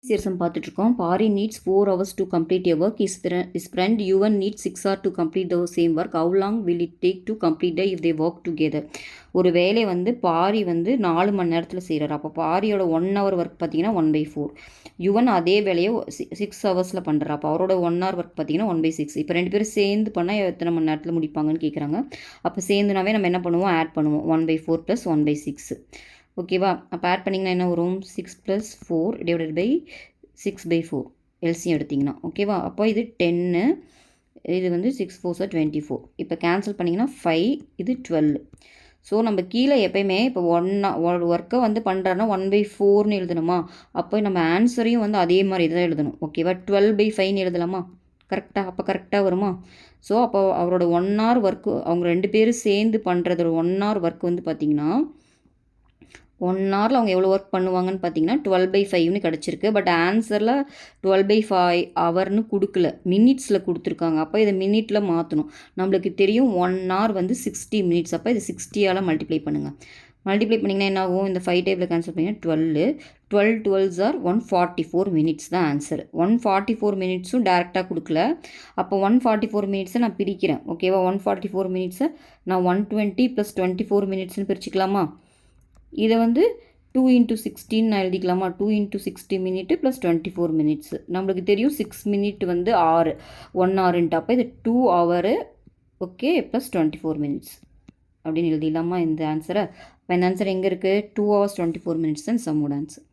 சீரிசம் பார்த்துட்ருக்கோம். பாரி needs 4 hours to complete a work. His friend Yuvan needs 6 hours to complete the same work. How long will it take to complete it if they work together? ஒரு வேலை வந்து பாரி வந்து 4 மணி நேரத்தில் செய்கிறார். அப்போ பாரியோட 1 hour work பார்த்தீங்கன்னா 1/4. யுவன் அதே வேலையை 6 ஹவர்ஸில் பண்ணுறாரு. அப்போ அவரோட 1 hour ஒர்க் பார்த்தீங்கன்னா 1/6. இப்போ 2 பேரும் சேர்ந்து பண்ணால் எத்தனை மணி நேரத்தில் முடிப்பாங்கன்னு கேட்குறாங்க. அப்போ சேர்ந்துனாவே நம்ம என்ன பண்ணுவோம், ஆட் பண்ணுவோம். 1/4 + 1/6. ஓகேவா? அப்போ ஆட் பண்ணிங்கன்னா என்ன வரும், 6 + 4 / 6/4 எல்சியம் எடுத்திங்கன்னா. ஓகேவா? அப்போ இது 10, இது வந்து 6 4 24. இப்போ கேன்சல் பண்ணிங்கன்னா 5, இது 12. ஸோ நம்ம கீழே எப்பயுமே இப்போ ஒர்க்கை வந்து பண்ணுறாருன்னா 1/4ன்னு எழுதணுமா? அப்போ நம்ம ஆன்சரையும் வந்து அதே மாதிரி தான் எழுதணும். ஓகேவா? 12/5ன்னு எழுதலாமா? கரெக்டாக? அப்போ கரெக்டாக வருமா? ஸோ அப்போ அவரோட 1 hour ஒர்க்கு, அவங்க 2 பேரும் சேர்ந்து பண்ணுறதோட 1 hour ஒர்க் வந்து பார்த்திங்கன்னா 1 hourல அவங்க எவ்வளோ ஒர்க் பண்ணுவாங்கன்னு பார்த்தீங்கன்னா 12/5ன்னு கிடச்சிருக்கு. பட் ஆன்சரில் 12/5 ஹவர்னு கொடுக்கல, மினிட்ஸில் கொடுத்துருக்காங்க. அப்போ இதை மினிட்டில் மாற்றணும். நம்மளுக்கு தெரியும் 1 hour வந்து 60 minutes. அப்போ இது 60ஆல் மல்டிப்ளை பண்ணுங்கள். மல்டிப்ளை பண்ணிங்கன்னா என்ன ஆகும், இந்த 5 டேபிள் கேன்சல் பண்ணிங்கன்னா 12 12s are 144 minutes தான் ஆன்சர். 144 minutesம் டேரெக்டாக கொடுக்கல. அப்போ 144 minutesை நான் பிரிக்கிறேன். ஓகேவா? 144 minutesை நான் 120 + 24 minutesன்னு பிரிச்சுக்கலாமா? இதை வந்து 2 × 16 நான் எழுதிக்கலாமா? 2 × 60 minute + 24 minutes. நம்மளுக்கு தெரியும் 6 minute வந்து 1 hourன்ட்டு. அப்போ இது 2 hour ஓகே + 24 minutes அப்படின்னு எழுதிடலாமா இந்த ஆன்சரை? இப்போ இந்த ஆன்சர் எங்கே இருக்குது? 2 hours 24 minutes தான் சம்மோட ஆன்சர்.